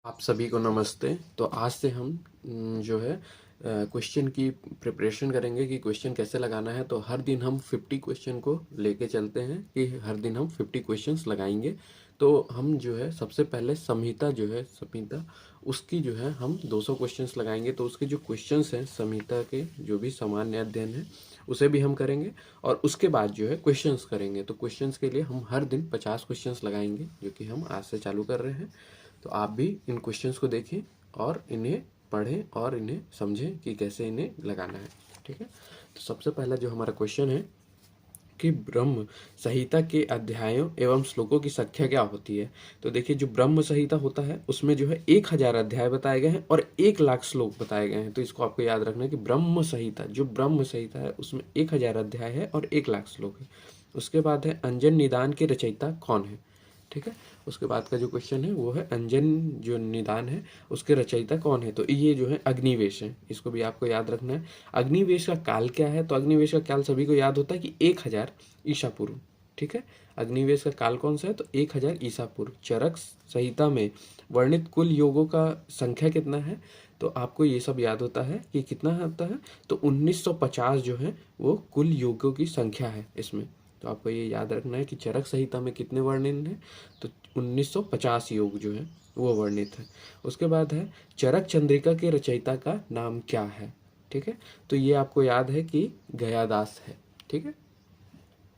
आप सभी को नमस्ते। तो आज से हम जो है क्वेश्चन की प्रिपरेशन करेंगे कि क्वेश्चन कैसे लगाना है। तो हर दिन हम 50 क्वेश्चन को लेके चलते हैं कि हर दिन हम 50 क्वेश्चंस लगाएंगे। तो हम जो है सबसे पहले संहिता उसकी जो है हम 200 क्वेश्चंस लगाएंगे। तो उसके जो क्वेश्चंस हैं संहिता के जो भी सामान्य अध्ययन है उसे भी हम करेंगे और उसके बाद जो है क्वेश्चंस करेंगे। तो क्वेश्चंस के लिए हम हर दिन 50 क्वेश्चंस लगाएंगे जो कि हम आज से चालू कर रहे हैं। तो आप भी इन क्वेश्चंस को देखें और इन्हें पढ़ें और इन्हें समझें कि कैसे इन्हें लगाना है। ठीक है। तो सबसे पहला जो हमारा क्वेश्चन है कि ब्रह्म संहिता के अध्यायों एवं श्लोकों की संख्या क्या होती है। तो देखिए जो ब्रह्म संहिता होता है उसमें जो है 1000 अध्याय बताए गए हैं और 1,00,000 श्लोक बताए गए हैं। तो इसको आपको याद रखना है कि ब्रह्म संहिता है उसमें 1000 अध्याय है और 1,00,000 श्लोक है। उसके बाद है अंजन निदान के रचयिता कौन है। ठीक है। उसके बाद का जो क्वेश्चन है वो है अंजन जो निदान है उसके रचयिता कौन है। तो ये जो है अग्निवेश है, इसको भी आपको याद रखना है। अग्निवेश का काल क्या है। तो अग्निवेश का काल सभी को याद होता है कि 1000 ईसा पूर्व। ठीक है। अग्निवेश का काल कौन सा है। तो 1000 ईसा पूर्व। चरक संहिता में वर्णित कुल योगों का संख्या कितना है। तो आपको ये सब याद होता है कि कितना होता है। तो 1950 जो है वो कुल योगों की संख्या है इसमें। तो आपको ये याद रखना है कि चरक संहिता में कितने वर्णित हैं। तो 1950 योग जो है वो वर्णित है। उसके बाद है चरक चंद्रिका के रचयिता का नाम क्या है। ठीक है। तो ये आपको याद है कि गयादास है। ठीक है।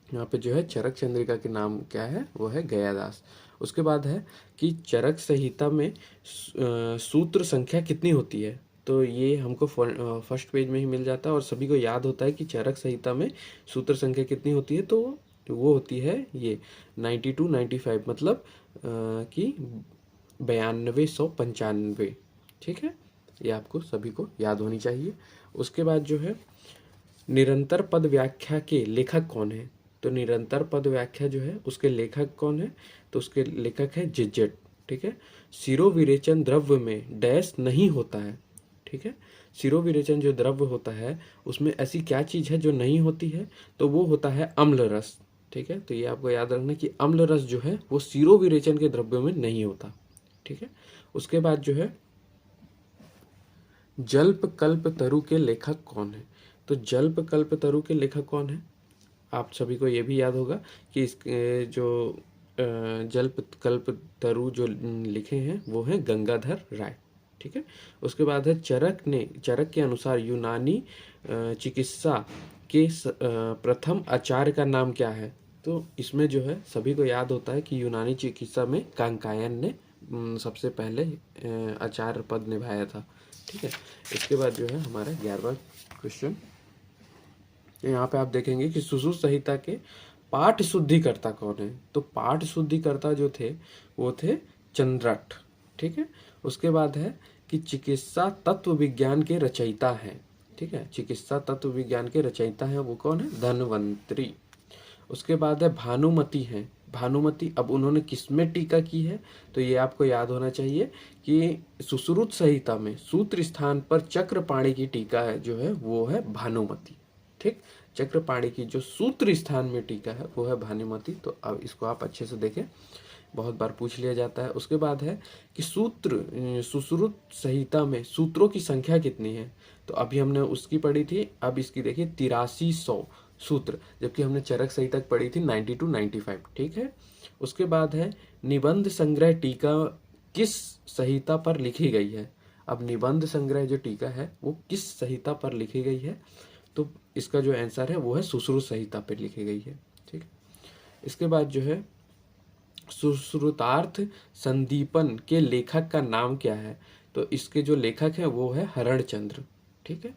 यहाँ पे जो है चरक चंद्रिका के नाम क्या है वो है गयादास। उसके बाद है कि चरक संहिता में सूत्र संख्या कितनी होती है। तो ये हमको फर्स्ट पेज में ही मिल जाता है और सभी को याद होता है कि चरक संहिता में सूत्र संख्या कितनी होती है। तो वो होती है ये 92 95 मतलब कि 9295। ठीक है। ये आपको सभी को याद होनी चाहिए। उसके बाद जो है निरंतर पद व्याख्या के लेखक कौन है। तो निरंतर पद व्याख्या जो है उसके लेखक कौन है। तो उसके लेखक है जिजेट। ठीक है। सिरो विरेचन द्रव्य में डैश नहीं होता है। ठीक है। सिरो विरेचन जो द्रव्य होता है उसमें ऐसी क्या चीज है जो नहीं होती है। तो वो होता है अम्ल रस। ठीक है। तो ये आपको याद रखना कि अम्ल रस जो है वो सिरो विरेचन के द्रव्यों में नहीं होता। ठीक है। उसके बाद जो है जल्प कल्प तरु के लेखक कौन है। तो जल्प कल्प तरु के लेखक कौन है। आप सभी को ये भी याद होगा कि इसके जो जल्प कल्प तरु जो लिखे हैं वो हैं गंगाधर राय। ठीक है। उसके बाद है चरक के अनुसार यूनानी चिकित्सा के प्रथम आचार्य का नाम क्या है। तो इसमें जो है सभी को याद होता है कि यूनानी चिकित्सा में कांकायन ने सबसे पहले आचार्य पद निभाया था। ठीक है। इसके बाद जो है हमारा 11वां क्वेश्चन। यहाँ पे आप देखेंगे कि सुश्रुत संहिता के पाठ शुद्धिकर्ता कौन है। तो पाठ शुद्धिकर्ता जो थे वो थे चंद्रट। ठीक है। उसके बाद है कि चिकित्सा तत्व विज्ञान के रचयिता हैं। ठीक है। चिकित्सा तत्व विज्ञान के रचयिता है वो कौन है। धन्वंतरी। उसके बाद है भानुमति है। भानुमति अब उन्होंने किसमें टीका की है। तो ये आपको याद होना चाहिए कि सुश्रुत संहिता में सूत्र स्थान पर चक्रपाणी की टीका है जो है वो है भानुमति। ठीक। चक्रपाणी की जो सूत्र स्थान में टीका है वो है भानुमति। तो अब इसको आप अच्छे से देखें, बहुत बार पूछ लिया जाता है। उसके बाद है कि सुश्रुत संहिता में सूत्रों की संख्या कितनी है। तो अभी हमने उसकी पढ़ी थी, अब इसकी देखिए 8300 सूत्र, जबकि हमने चरक संहिता पढ़ी थी 92 95। ठीक है। उसके बाद है निबंध संग्रह टीका किस संहिता पर लिखी गई है। अब निबंध संग्रह जो टीका है वो किस संहिता पर लिखी गई है। तो इसका जो आंसर है वो है सुश्रुत संहिता पर लिखी गई है। ठीक। इसके बाद जो है सुश्रुतार्थ संदीपन के लेखक का नाम क्या है। तो इसके जो लेखक है वो है हरणचंद्र। ठीक है।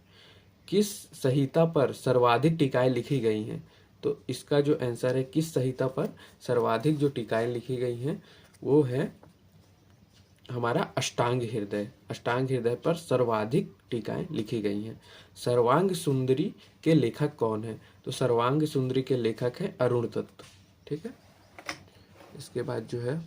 किस संहिता पर सर्वाधिक टीकाएं लिखी गई हैं। तो इसका जो आंसर है किस संहिता पर सर्वाधिक जो टीकाएं लिखी गई हैं वो है हमारा अष्टांग हृदय। अष्टांग हृदय पर सर्वाधिक टीकाएं लिखी गई हैं। सर्वांग सुंदरी के लेखक कौन है। तो सर्वांग सुंदरी के लेखक है अरुण दत्त। ठीक है। इसके बाद जो है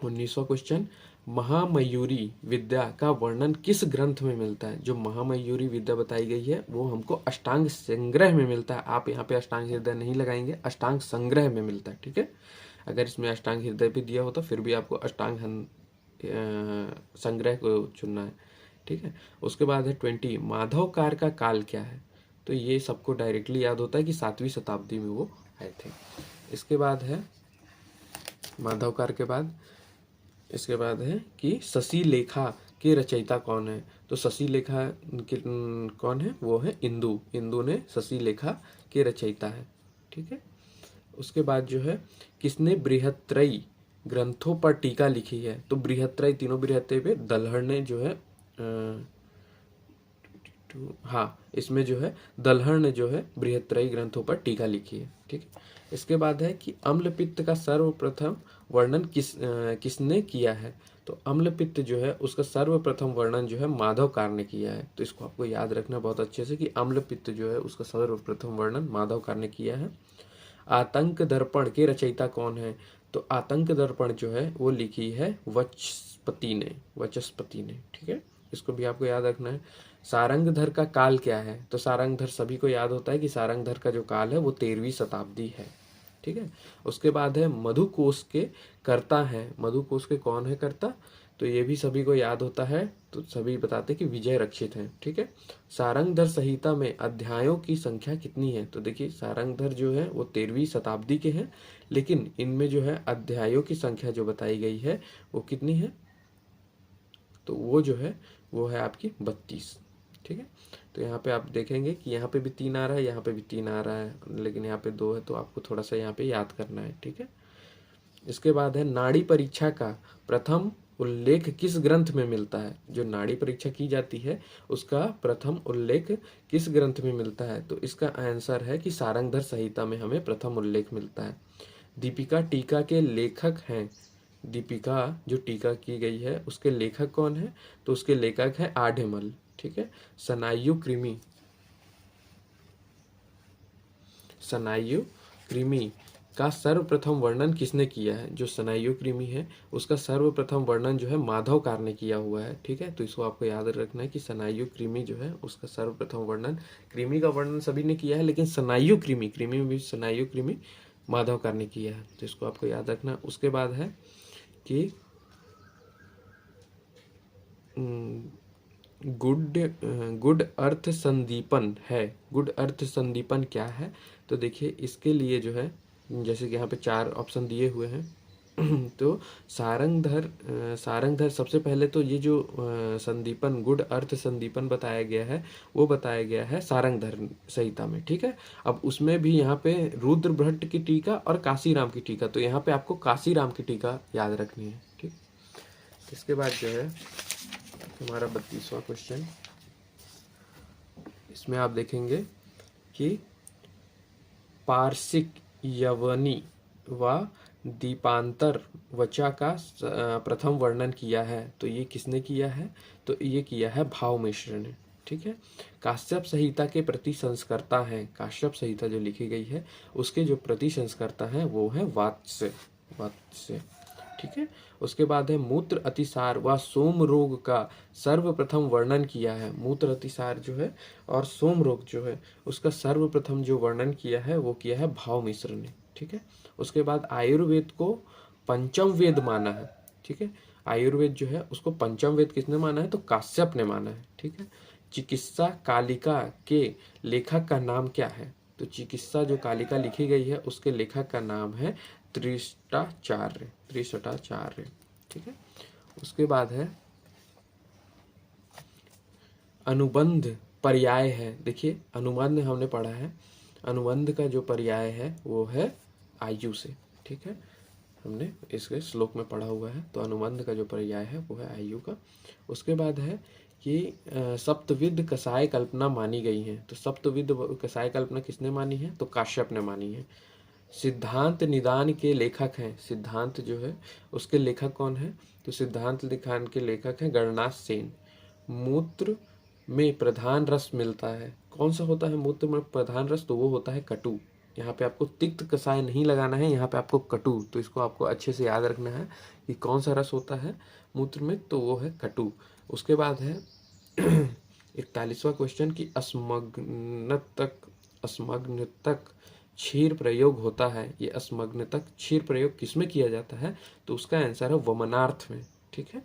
19वां क्वेश्चन, महामयूरी विद्या का वर्णन किस ग्रंथ में मिलता है। जो महामयूरी विद्या बताई गई है वो हमको अष्टांग संग्रह में मिलता है। आप यहाँ पे अष्टांग हृदय नहीं लगाएंगे, अष्टांग संग्रह में मिलता है। ठीक है। अगर इसमें अष्टांग हृदय भी दिया होता फिर भी आपको अष्टांग संग्रह को चुनना है, ठीक है। उसके बाद है 20, माधवकार का काल क्या है। तो ये सबको डायरेक्टली याद होता है कि 7वीं शताब्दी में वो आए थे। इसके बाद है माधवकार के बाद, इसके बाद है कि शशि लेखा के रचयिता कौन है। तो शशि लेखा कौन है, वो है इंदु। इंदु ने शशि लेखा के रचयिता है, ठीक है। उसके बाद जो है किसने बृहत्त्रयी ग्रंथों पर टीका लिखी है। तो बृहत्त्रयी, तीनों बृहत्त्रयी पे दलहड़ ने जो है हाँ, इसमें जो है दलहड़ ने जो है बृहत्त्रयी ग्रंथों पर टीका लिखी है, ठीक है। इसके बाद है कि अम्लपित्त का सर्वप्रथम वर्णन किसने किया है। तो अम्लपित्त जो है उसका सर्वप्रथम वर्णन जो है माधवकार ने किया है। तो इसको आपको याद रखना बहुत अच्छे से कि अम्लपित्त जो है उसका सर्वप्रथम वर्णन माधवकार ने किया है। आतंक दर्पण के रचयिता कौन है। तो आतंक दर्पण जो है वो लिखी है वचस्पति ने, ठीक है। इसको भी आपको याद रखना है। सारंगधर का काल क्या है। तो सारंगधर सभी को याद होता है कि सारंगधर का जो काल है वो 13वीं शताब्दी है, ठीक है। उसके बाद है मधुकोश के कर्ता है। मधुकोश के कौन है कर्ता। तो ये भी सभी को याद होता है, तो सभी बताते कि विजय रक्षित है, ठीक है। सारंगधर संहिता में अध्यायों की संख्या कितनी है। तो देखिए सारंगधर जो है वो 13वीं शताब्दी के हैं, लेकिन इनमें जो है अध्यायों की संख्या जो बताई गई है वो कितनी है। तो वो जो है वो है आपकी 32, ठीक है। तो यहाँ पे आप देखेंगे कि यहाँ पे भी 3 आ रहा है, यहाँ पे भी 3 आ रहा है, लेकिन यहाँ पे 2 है, तो आपको थोड़ा सा यहाँ पे याद करना है, ठीक है। इसके बाद है नाड़ी परीक्षा का प्रथम उल्लेख किस ग्रंथ में मिलता है। जो नाड़ी परीक्षा की जाती है उसका प्रथम उल्लेख किस ग्रंथ में मिलता है। तो इसका आंसर है कि सारंगधर संहिता में हमें प्रथम उल्लेख मिलता है। दीपिका टीका के लेखक हैं। दीपिका जो टीका की गई है उसके लेखक कौन है। तो उसके लेखक है आढेमल, ठीक है। स्नायु कृमि का सर्वप्रथम वर्णन किसने किया है। जो स्नायु कृमि है उसका सर्वप्रथम वर्णन जो है माधवकार ने किया हुआ है, ठीक है। तो इसको आपको याद रखना है कि स्नायु कृमि जो है उसका सर्वप्रथम वर्णन, कृमि का वर्णन सभी ने किया है लेकिन स्नायु कृमि में भी स्नायु कृमि माधवकार ने किया है। तो इसको आपको याद रखना। उसके बाद है कि गुड अर्थ संदीपन है। गुड अर्थ संदीपन क्या है। तो देखिए इसके लिए जो है जैसे कि यहाँ पे 4 ऑप्शन दिए हुए हैं तो सारंगधर सबसे पहले तो ये जो संदीपन, गुड अर्थ संदीपन बताया गया है वो बताया गया है सारंगधर संहिता में, ठीक है। अब उसमें भी यहाँ पे रुद्र भट्ट की टीका और काशीराम की टीका, तो यहाँ पे आपको काशीराम की टीका याद रखनी है, ठीक। इसके बाद जो है हमारा 32वां क्वेश्चन, इसमें आप देखेंगे कि पारसिक, यवनी व दीपांतर वचा का प्रथम वर्णन किया है। तो ये किसने किया है। तो ये किया है भाव मिश्र ने, ठीक है। काश्यप संहिता के प्रति संस्कर्ता हैं। काश्यप संहिता जो लिखी गई है उसके जो प्रति संस्कर्ता हैं वो है वात्स्य, ठीक है। उसके बाद है मूत्र अतिसार व सोम रोग का सर्वप्रथम वर्णन किया है। मूत्र अतिसार जो है और सोम रोग जो है उसका सर्वप्रथम जो वर्णन किया है वो किया है भाव मिश्र ने, ठीक है। उसके बाद आयुर्वेद को पंचम वेद माना है, ठीक है। आयुर्वेद जो है उसको पंचम वेद किसने माना है। तो काश्यप ने माना है, ठीक है। चिकित्सा कालिका के लेखक का नाम क्या है। तो चिकित्सा जो कालिका लिखी गई है उसके लेखक का नाम है त्रिष्टाचार्य, ठीक है। उसके बाद है अनुबंध पर्याय है। देखिए अनुबंध हमने पढ़ा है, अनुबंध का जो पर्याय है वो है आयु से, ठीक है। हमने इसके श्लोक में पढ़ा हुआ है। तो अनुबंध का जो पर्याय है वो है आयु का। उसके बाद है कि सप्तविध कसाय कल्पना मानी गई है। तो सप्तविध कसाय कल्पना किसने मानी है। तो काश्यप ने मानी है। सिद्धांत निदान के लेखक हैं। सिद्धांत जो है उसके लेखक कौन है। तो सिद्धांत निदान के लेखक हैं गणनाथ सेन। मूत्र में प्रधान रस मिलता है। कौन सा होता है मूत्र में प्रधान रस। तो वो होता है कटु। यहाँ पे आपको तिक्त कसाय नहीं लगाना है, यहाँ पे आपको कटु। तो इसको आपको अच्छे से याद रखना है कि कौन सा रस होता है मूत्र में। तो वो है कटु। उसके बाद है 41वां क्वेश्चन की अस्मग्नतक क्षीर प्रयोग होता है। ये अस्मग्नतक क्षीर प्रयोग किसमें किया जाता है। तो उसका आंसर है वमनार्थ में, ठीक है।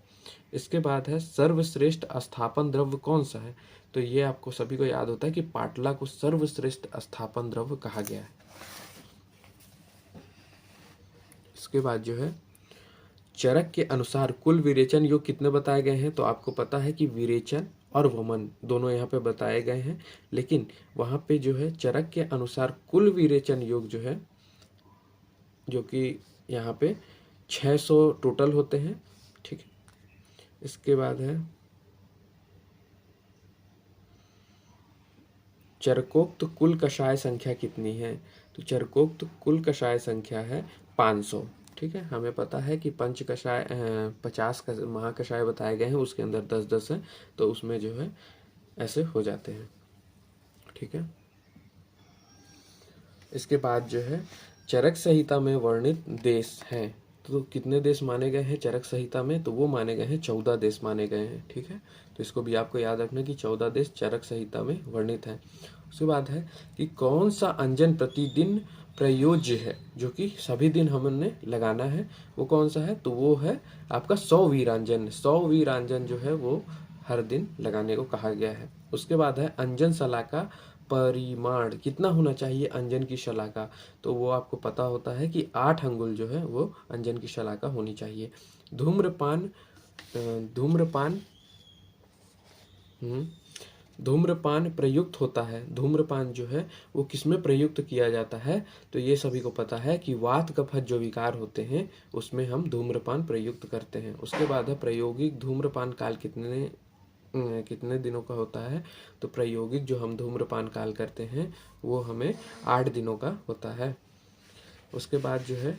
इसके बाद है सर्वश्रेष्ठ स्थापन द्रव्य कौन सा है? तो ये आपको सभी को याद होता है कि पाटला को सर्वश्रेष्ठ स्थापन द्रव्य कहा गया है। इसके बाद जो है चरक के अनुसार कुल विरेचन योग कितने बताए गए हैं? तो आपको पता है कि विरेचन और वमन दोनों यहाँ पे बताए गए हैं, लेकिन वहाँ पे जो है चरक के अनुसार कुल विरेचन योग जो है, जो कि यहाँ पे 600 टोटल होते हैं। ठीक है, इसके बाद है चरकोक्त कुल कषाय संख्या कितनी है? तो चरकोक्त कुल कषाय संख्या है 500। ठीक है, हमें पता है कि पंच कषाय 50 महाकषाय बताए गए हैं, उसके अंदर 10-10 है, तो उसमें जो है ऐसे हो जाते हैं। ठीक है, इसके बाद जो है चरक संहिता में वर्णित देश हैं, तो कितने देश माने गए हैं चरक संहिता में? तो वो माने गए हैं 14 देश माने गए हैं। ठीक है, तो इसको भी आपको याद रखना कि 14 देश चरक संहिता में वर्णित हैं। उसके बाद है कि कौन सा अंजन प्रतिदिन प्रयोज्य है, जो कि सभी दिन हमने लगाना है, वो कौन सा है? तो वो है आपका 100 वीरांजन। 100 वीरांजन जो है वो हर दिन लगाने को कहा गया है। उसके बाद है अंजन शला का परिमाण कितना होना चाहिए अंजन की शला का? तो वो आपको पता होता है कि 8 अंगुल जो है वो अंजन की शला का होनी चाहिए। धूम्रपान धूम्रपान धूम्रपान प्रयुक्त होता है। धूम्रपान जो है वो किसमें प्रयुक्त किया जाता है? तो ये सभी को पता है कि वात कफत जो विकार होते हैं उसमें हम धूम्रपान प्रयुक्त करते हैं। उसके बाद है प्रायोगिक धूम्रपान काल कितने दिनों का होता है? तो प्रायोगिक जो हम धूम्रपान काल करते हैं वो हमें 8 दिनों का होता है। उसके बाद जो है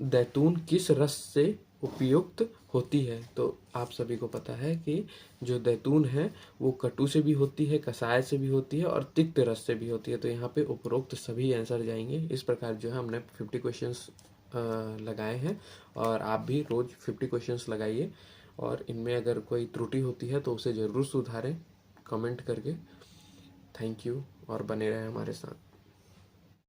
दैतून किस रस से उपयुक्त होती है? तो आप सभी को पता है कि जो दैतून है वो कटु से भी होती है, कसाय से भी होती है और तिक्त रस से भी होती है। तो यहाँ पे उपरोक्त सभी आंसर जाएंगे। इस प्रकार जो है हमने 50 क्वेश्चंस लगाए हैं, और आप भी रोज 50 क्वेश्चंस लगाइए, और इनमें अगर कोई त्रुटि होती है तो उसे ज़रूर सुधारें कमेंट करके। थैंक यू, और बने रहें हमारे साथ।